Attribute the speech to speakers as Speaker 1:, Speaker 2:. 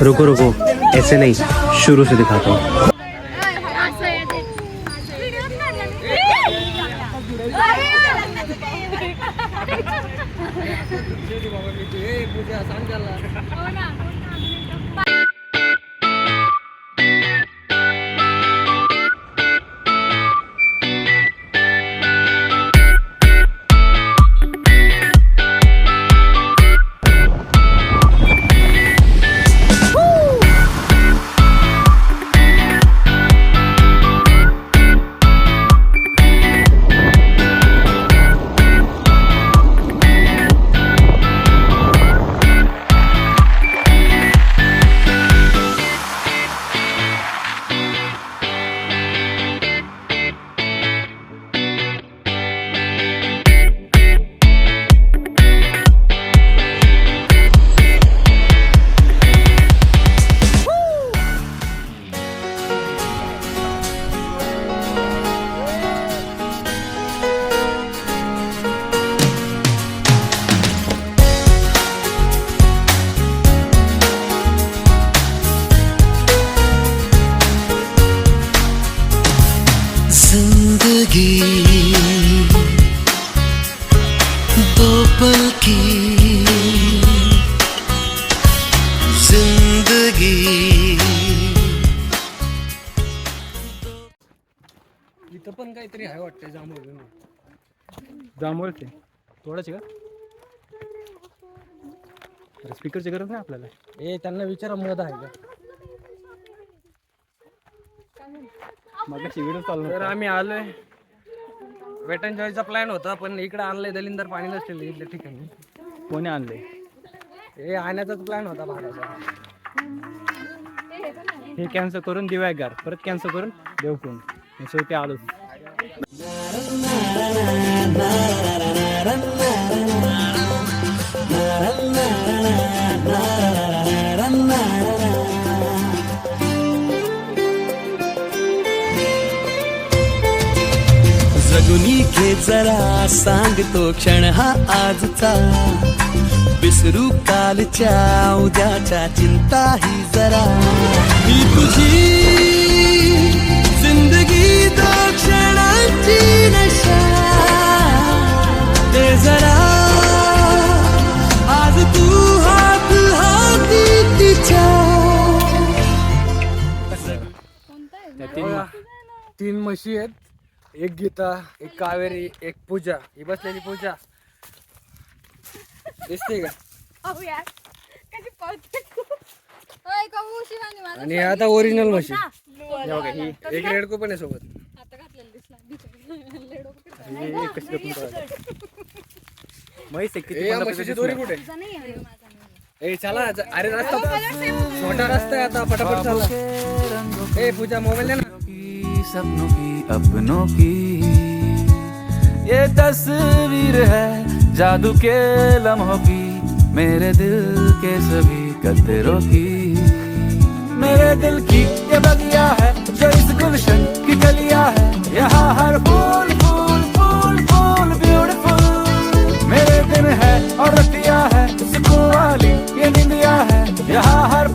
Speaker 1: रुको रुको, ऐसे नहीं, शुरू से दिखाता हूँ।
Speaker 2: दो पल की जिंदगी।
Speaker 3: इथं पण काहीतरी आहे वाटतं जांभूळ.
Speaker 4: जांभूळचे थोडंच का? स्पीकरची गरज नाही आपल्याला.
Speaker 3: त्यांना विचारा मध आहे का.
Speaker 4: मगाशी व्हिडिओ चालू
Speaker 3: तर आम्ही आलोय. वेट अँड जॉयचा प्लॅन होता पण इकडे आणलंय दलिंदर पाणी नसतील इथल्या ठिकाणी.
Speaker 4: कोणी आणले?
Speaker 3: हे आणण्याचाच प्लॅन होता भाडाचा.
Speaker 4: हे कॅन्सल करून दिवायगार, परत कॅन्सल करून देवकुंड, शेवटी आलो.
Speaker 2: जगुनी घे जरा सांगतो क्षण हा आजचा, विसरू कालच्या उद्याच्या चिंता ही जरा. ही तुझी जिंदगी दो क्षणाची नशा, ते जरा आज तू हात हाती तिच्या.
Speaker 3: तीन म्हशी आहेत, एक गीता, एक कावेरी, एक पूजा. ही बसलेली पूजा दिसते का? आणि आता ओरिजिनल म्हशी. एक रेडको पण आहे सोबत. म्हशीची दोरी कुठे? ए चला, अरे रस्ता छोटा रस्ता आहे आता, पटापट चला. ए पूजा मोबाईल दे ना.
Speaker 2: सपनों की अपनों की ये तस्वीर है जादू के लम्हों की, मेरे दिल के सभी कतरों की. मेरे दिल की ये बगिया है जो इस गुलशन की गलियां है, यहाँ हर फूल फूल फूल फूल ब्यूटीफुल. मेरे दिन है और रतिया है, सुकून वाली ये निंदिया है, यहाँ हर